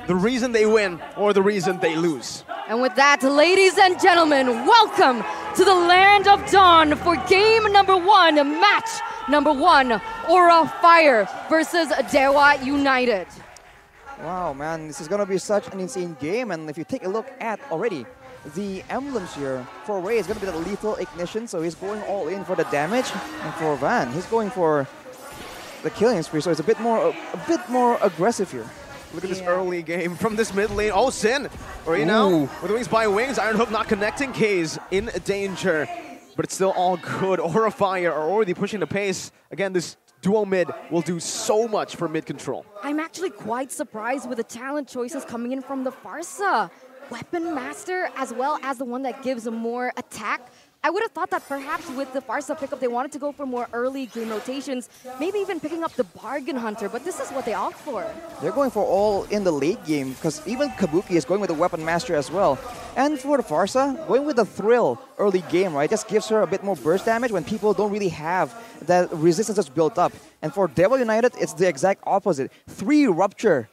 the reason they win or the reason they lose. And with that, ladies and gentlemen, welcome to the Land of Dawn for game number 1, match number 1, Aura Fire versus Dewa United. Wow, man, this is going to be such an insane game. And if you take a look at already, the emblems here for Ray is going to be the lethal ignition, so he's going all in for the damage. And for Van, he's going for the killing spree, so it's a bit more aggressive here. Look at this early game from this mid lane. Oh, Sin! Right now, with Wings by Wings, Iron Hook not connecting. K's in danger, but it's still all good. Aura Fire are already pushing the pace. Again, this duo mid will do so much for mid control. I'm actually quite surprised with the talent choices coming in from the Farsa. Weapon Master, as well as the one that gives more attack. I would have thought that perhaps with the Farsa pickup, they wanted to go for more early game rotations, maybe even picking up the Bargain Hunter, but this is what they opt for. They're going for all in the late game, because even Kabuki is going with the Weapon Master as well. And for the Farsa, going with the Thrill early game, right, just gives her a bit more burst damage when people don't really have that resistance that's built up. And for Dewa United, it's the exact opposite. 3 Rupture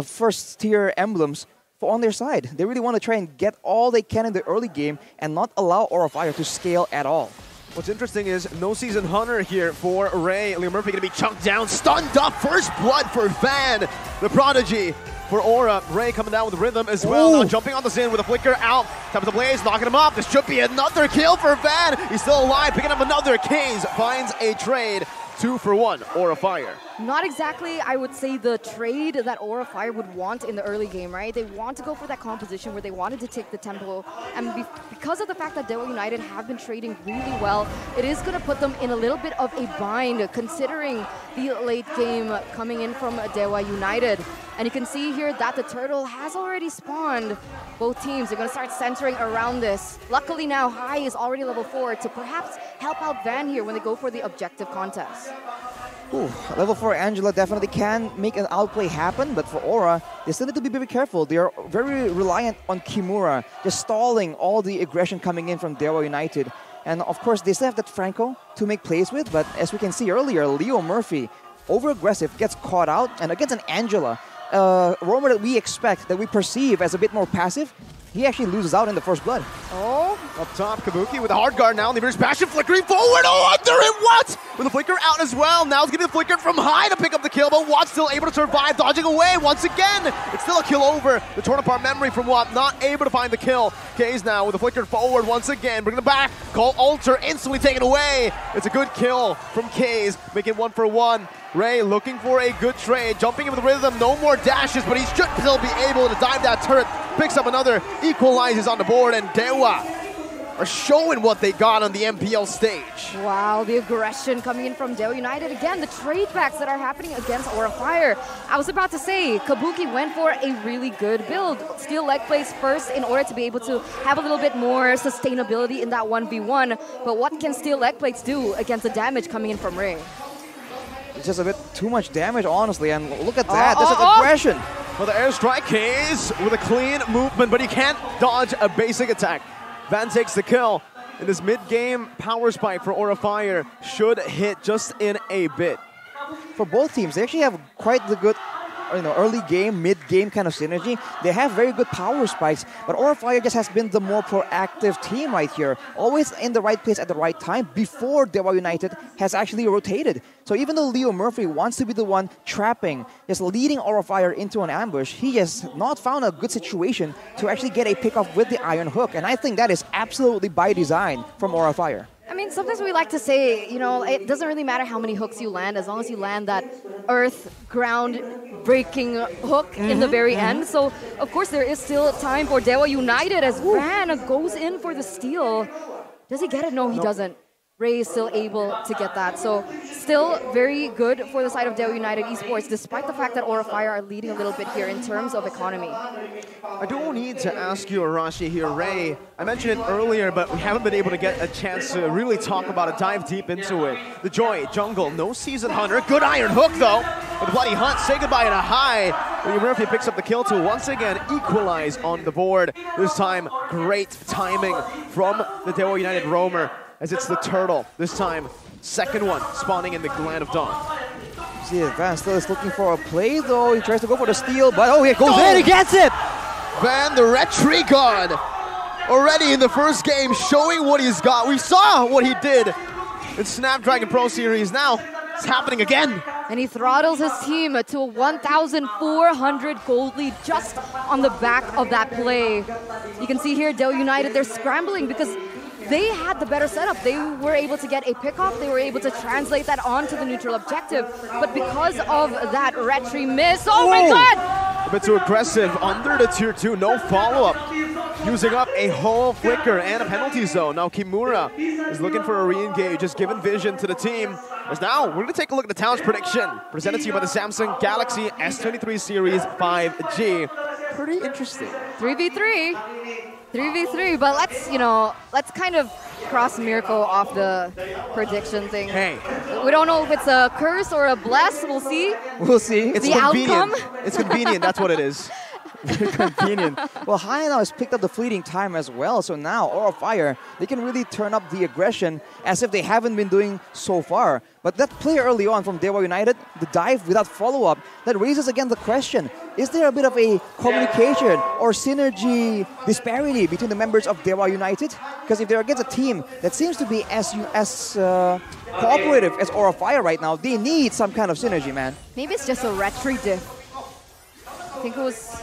first tier emblems on their side. They really want to try and get all they can in the early game and not allow Aura Fire to scale at all. What's interesting is no Season Hunter here for Ray. Leo Murphy going to be chunked down, stunned up. First blood for Van, the prodigy for Aura. Ray coming down with rhythm as well. Now jumping on the Sin with a flicker out. Top of the blaze, knocking him off. This should be another kill for Van. He's still alive, picking up another. K's finds a trade. 2 for 1, Aura Fire. Not exactly, I would say, the trade that Aura Fire would want in the early game, right? They want to go for that composition where they wanted to take the tempo. And because of the fact that Dewa United have been trading really well, it is going to put them in a little bit of a bind, considering the late game coming in from Dewa United. And you can see here that the turtle has already spawned. Both teams are going to start centering around this. Luckily now, Hai is already level 4 to perhaps help out Van here when they go for the objective contest. Ooh, level 4 Angela definitely can make an outplay happen, but for Aura, they still need to be very careful. They are very reliant on Kimura, just stalling all the aggression coming in from Dewa United. And of course, they still have that Franco to make plays with, but as we can see earlier, Leo Murphy, over-aggressive, gets caught out, and against an Angela, roamer that we expect, that we perceive as a bit more passive, he actually loses out in the first blood. Oh, up top, Kabuki with a hard guard now. Lever's passion flickering forward. Oh, under him, what? With the flicker out as well. Now he's getting the flicker from High to pick up the kill, but Watt still able to survive, dodging away once again. It's still a kill over. The torn apart memory from Watt, not able to find the kill. K's now with the flicker forward once again. Bringing it back. Call Alter instantly taken away. It's a good kill from K's, making 1 for 1. Ray looking for a good trade, jumping in with rhythm, no more dashes, but he should still be able to dive that turret, picks up another, equalizes on the board, and Dewa are showing what they got on the MPL stage. Wow, the aggression coming in from Dewa United. Again, the trade backs that are happening against Aura Fire. I was about to say, Kabuki went for a really good build. Steal leg plays first in order to be able to have a little bit more sustainability in that 1v1. But what can steal leg plates do against the damage coming in from Ray? It's just a bit too much damage, honestly, and look at that, this is aggression. Well, the airstrike is with a clean movement, but he can't dodge a basic attack. Van takes the kill, and this mid-game power spike for Aura Fire should hit just in a bit. For both teams, they actually have quite the good early game, mid-game kind of synergy. They have very good power spikes, but Aura Fire just has been the more proactive team right here. Always in the right place at the right time before Dewa United has actually rotated. So even though Leo Murphy wants to be the one trapping, just leading Aura Fire into an ambush, he has not found a good situation to actually get a pick-off with the Iron Hook. And I think that is absolutely by design from Aura Fire. I mean, sometimes we like to say, it doesn't really matter how many hooks you land, as long as you land that earth, ground, breaking hook in the very end. So, of course, there is still time for Dewa United as Van goes in for the steal. Does he get it? No, he doesn't. Ray is still able to get that. So still very good for the side of Dewa United Esports, despite the fact that Aura Fire are leading a little bit here in terms of economy. I don't need to ask you, Arashi here, Ray. I mentioned it earlier, but we haven't been able to get a chance to really talk about it, dive deep into it. The Joy, Jungle, no Season Hunter. Good Iron Hook, though. With the Bloody Hunt, say goodbye to High. William Murphy picks up the kill to once again equalize on the board. This time, great timing from the Dewa United roamer, as it's the Turtle. This time, second one spawning in the Land of Dawn. See, Van still is looking for a play, though. He tries to go for the steal, but oh, he goes in, he gets it! Van, the retry god, already in the first game, showing what he's got. We saw what he did in Snapdragon Pro Series. Now, it's happening again. And he throttles his team to a 1,400 gold lead just on the back of that play. You can see here, Dewa United, they're scrambling because they had the better setup. They were able to get a pickoff. They were able to translate that onto the neutral objective. But because of that retry miss, oh my god! A bit too aggressive under the tier 2, no follow-up. Using up a whole flicker and a penalty zone. Now Kimura is looking for a re-engage, just giving vision to the team. As now, we're going to take a look at the talent prediction. Presented to you by the Samsung Galaxy S23 Series 5G. Pretty interesting. 3v3, but let's kind of cross Miracle off the prediction thing. Hey. We don't know if it's a curse or a bless, we'll see. We'll see. It's the convenient. outcome. It's convenient, that's what it is. Convenient. Well, High now has picked up the fleeting time as well, so now Aura Fire, they can really turn up the aggression as if they haven't been doing so far. But that play early on from Dewa United, the dive without follow-up, that raises again the question, is there a bit of a communication or synergy disparity between the members of Dewa United? Because if they're against a team that seems to be as cooperative as Aura Fire right now, they need some kind of synergy, man. Maybe it's just a retry diff. I think it was...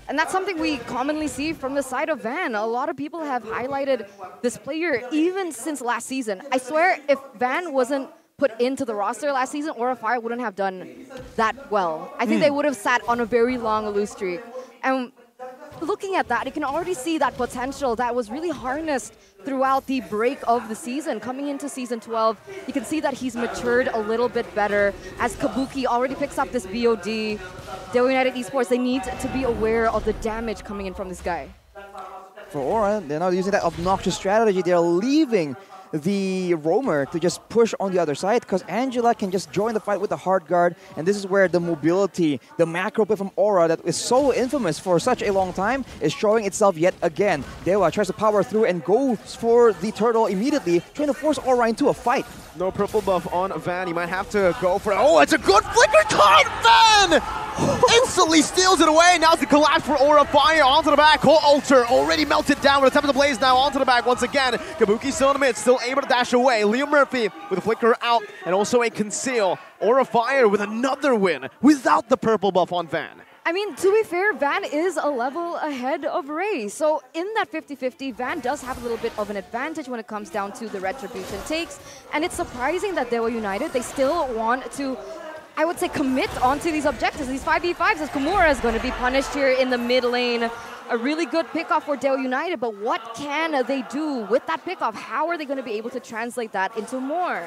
And that's something we commonly see from the side of Van. A lot of people have highlighted this player even since last season. I swear, if Van wasn't put into the roster last season, Aura Fire wouldn't have done that well. I think they would have sat on a very long lose streak. And looking at that, you can already see that potential that was really harnessed throughout the break of the season. Coming into Season 12, you can see that he's matured a little bit better as Kabuki already picks up this BOD. Dewa United Esports, they need to be aware of the damage coming in from this guy. For Aura, they're not using that obnoxious strategy. They're leaving the roamer to just push on the other side because Angela can just join the fight with the hard guard, and this is where the mobility, the macro play from Aura that is so infamous for such a long time is showing itself yet again. Dewa tries to power through and goes for the turtle immediately, trying to force Aura into a fight. No purple buff on Van. He might have to go for it. Oh, it's a good flicker time. Van instantly steals it away. Now it's the collapse for Aura Fire onto the back. Whole Alter already melted down with a Temple of Blaze now onto the back once again. Kabuki still in the mid, still able to dash away. Leo Murphy with a flicker out and also a conceal. Aura Fire with another win without the purple buff on Van. I mean, to be fair, Van is a level ahead of Ray. So in that 50-50, Van does have a little bit of an advantage when it comes down to the retribution takes. And it's surprising that Dewa United, they still want to, I would say, commit onto these objectives. These 5v5s as Kimura is going to be punished here in the mid lane. A really good pickoff for Dewa United, but what can they do with that pickoff? How are they going to be able to translate that into more?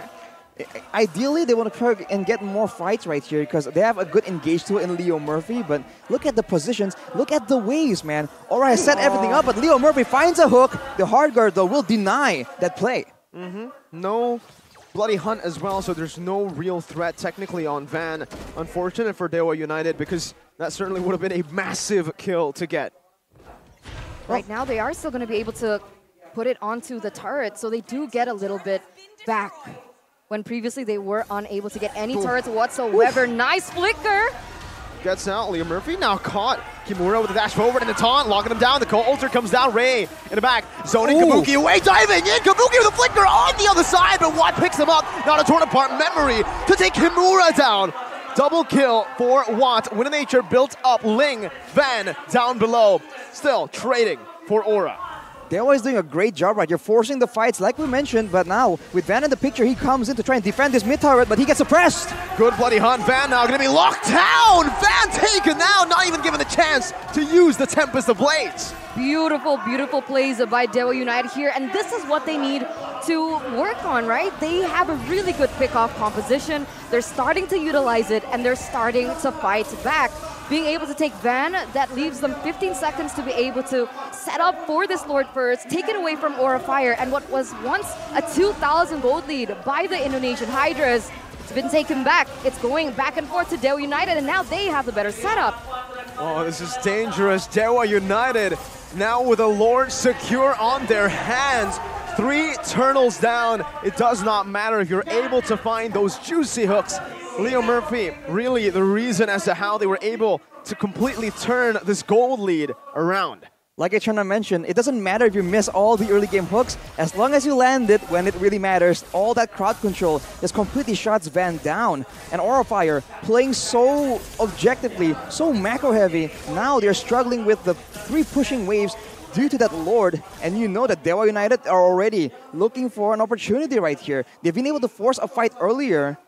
Ideally, they want to try and get more fights right here because they have a good engage tool in Leo Murphy, but look at the positions, look at the waves, man. Aura has set everything up, but Leo Murphy finds a hook. The hard guard, though, will deny that play. No bloody hunt as well, so there's no real threat technically on Van. Unfortunate for Dewa United because that certainly would have been a massive kill to get. Right now, they are still going to be able to put it onto the turret, so they do get a little bit back. When previously they were unable to get any turrets whatsoever. Nice flicker! Gets out, Leo Murphy now caught. Kimura with the dash forward and the taunt, locking him down. The co-ulter comes down, Ray in the back, zoning Kabuki away, diving in. Kabuki with a flicker on the other side, but Watt picks him up. Not a torn apart memory to take Kimura down. Double kill for Watt. Winning Nature built up Ling, Van down below. Still trading for Aura. Dewa is doing a great job right here, forcing the fights like we mentioned, but now with Van in the picture, he comes in to try and defend this mid turret, but he gets suppressed. Good bloody hunt. Van now going to be locked down. Van taken now, not even given the chance to use the Tempest of Blades. Beautiful, beautiful plays by Dewa United here, and this is what they need to work on, right? They have a really good pickoff composition. They're starting to utilize it, and they're starting to fight back. Being able to take Van, that leaves them 15 seconds to be able to set up for this Lord First, take it away from Aura Fire, and what was once a 2,000 gold lead by the Indonesian Hydras, it's been taken back. It's going back and forth to Dewa United, and now they have the better setup. Oh, this is dangerous. Dewa United now with a Lord secure on their hands. 3 turtles down. It does not matter if you're able to find those juicy hooks Leo Murphy, really the reason as to how they were able to completely turn this gold lead around. Like I trying to mention, it doesn't matter if you miss all the early game hooks, as long as you land it when it really matters. All that crowd control just completely shuts Van down. And Aurafire playing so objectively, so macro heavy, now they're struggling with the 3 pushing waves due to that Lord. And you know that Dewa United are already looking for an opportunity right here. They've been able to force a fight earlier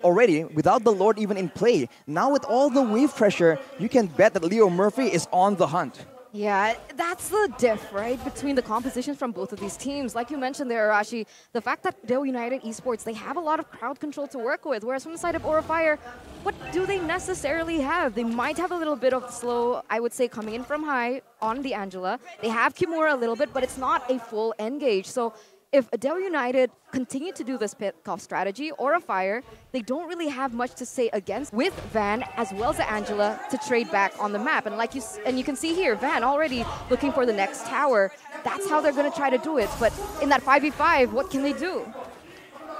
already without the Lord even in play. Now with all the wave pressure, you can bet that Leo Murphy is on the hunt. Yeah, that's the diff, right, between the compositions from both of these teams. Like you mentioned there, Arashi, the fact that Dewa United Esports, they have a lot of crowd control to work with, whereas from the side of Aurafire, what do they necessarily have? They might have a little bit of slow, I would say, coming in from high on the Angela. They have Kimura a little bit, but it's not a full engage. So if Dewa United continue to do this pick-off strategy, Aurafire, they don't really have much to say against with Van as well as Angela to trade back on the map. And like you can see here, Van already looking for the next tower. That's how they're going to try to do it. But in that 5v5, what can they do?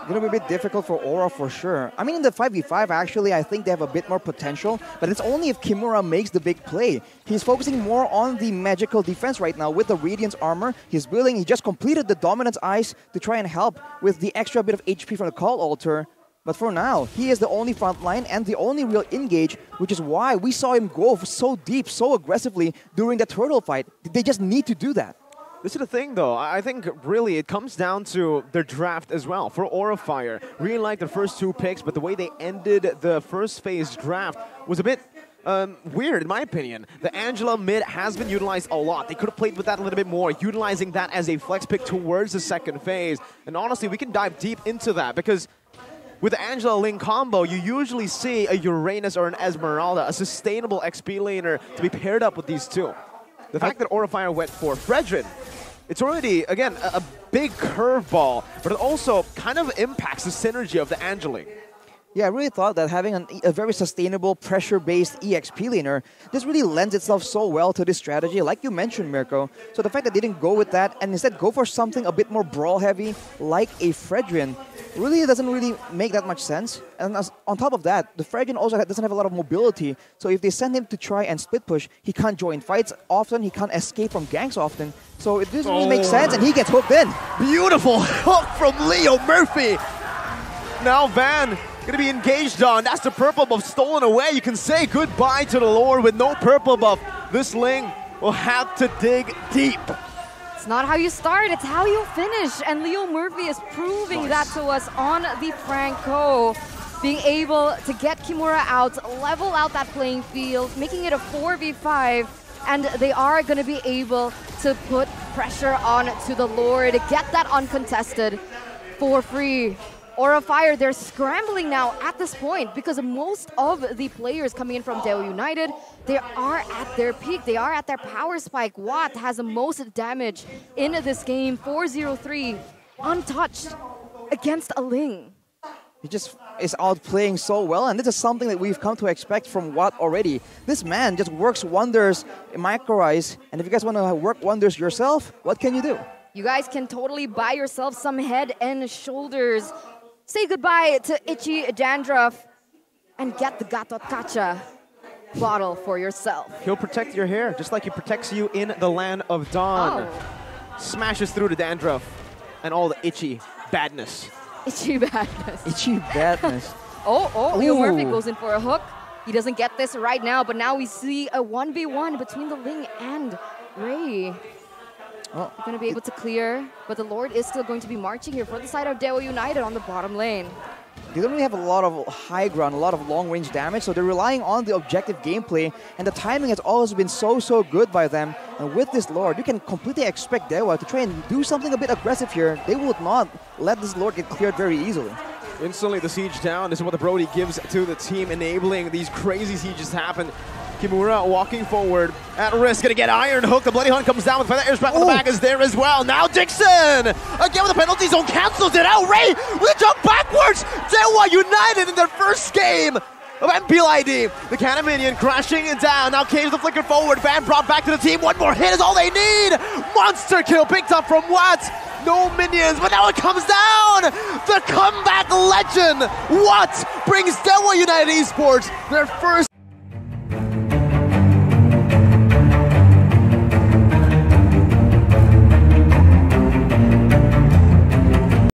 Going to be a bit difficult for Aura for sure. I mean, in the 5v5, actually, I think they have a bit more potential, but it's only if Kimura makes the big play. He's focusing more on the magical defense right now with the Radiance armor. He's building, he just completed the Dominance Ice to try and help with the extra bit of HP from the Call Altar. But for now, he is the only front line and the only real engage, which is why we saw him go so deep, so aggressively during the turtle fight. They just need to do that. This is the thing, though. I think really it comes down to their draft as well. For Aurafire, really like the first 2 picks, but the way they ended the first phase draft was a bit weird, in my opinion. The Angela mid has been utilized a lot. They could have played with that a little bit more, utilizing that as a flex pick towards the second phase. And honestly, we can dive deep into that because with the Angela Ling combo, you usually see a Uranus or an Esmeralda, a sustainable XP laner, to be paired up with these two. The fact that Aurafire went for Fredrin, it's already, again, a big curveball, but it also kind of impacts the synergy of the Angeling. Yeah, I really thought that having a very sustainable, pressure-based EXP laner, this really lends itself so well to this strategy, like you mentioned, Mirko. So the fact that they didn't go with that and instead go for something a bit more brawl-heavy, like a Fredrin, really doesn't really make that much sense. And on top of that, the Fredrin also doesn't have a lot of mobility, so if they send him to try and split push, he can't join fights often, he can't escape from ganks often, so it doesn't really make sense, and he gets hooked in. Beautiful hook from Leo Murphy! Now Van gonna be engaged on. That's the purple buff stolen away. You can say goodbye to the Lord with no purple buff. This Ling will have to dig deep. It's not how you start, it's how you finish. And Leo Murphy is proving that to us on the Franco. Being able to get Kimura out, level out that playing field, making it a 4v5. And they are going to be able to put pressure on to the Lord, get that uncontested for free. Aurafire, they're scrambling now at this point because most of the players coming in from Dewa United, they are at their peak, they are at their power spike. Watt has the most damage in this game, 403, untouched against a Ling. He just is outplaying so well, and this is something that we've come to expect from Watt already. This man just works wonders in Micro Ice, and if you guys want to work wonders yourself, what can you do? You guys can totally buy yourself some head and shoulders. Say goodbye to Itchy Dandruff and get the Gato Kacha bottle for yourself. He'll protect your hair just like he protects you in the land of Dawn. Oh. Smashes through the dandruff and all the itchy badness. Itchy badness. Itchy badness. Leo Murphy goes in for a hook. He doesn't get this right now, but now we see a 1v1 between the Ling and Ray. They're going to be able to clear, but the Lord is still going to be marching here for the side of Dewa United on the bottom lane. They don't really have a lot of high ground, a lot of long-range damage, so they're relying on the objective gameplay, and the timing has always been so good by them. And with this Lord, you can completely expect Dewa to try and do something a bit aggressive here. They would not let this Lord get cleared very easily. Instantly the siege down. This is what the Brody gives to the team, enabling these crazy sieges to happen. Kimura walking forward at risk, gonna get Iron Hook. The Bloody Hunt comes down with Feather Air Strap on the back is there as well. Now Dixon! Again with the penalty zone, cancels it out. Ray with a jump backwards! Dewa United in their first game of MPLID. The Cannon Minion crashing it down. Now Caves the flicker forward. Van brought back to the team. One more hit is all they need. Monster kill picked up from Watts. no minions, but now it comes down! The comeback legend! What brings Dewa United Esports their first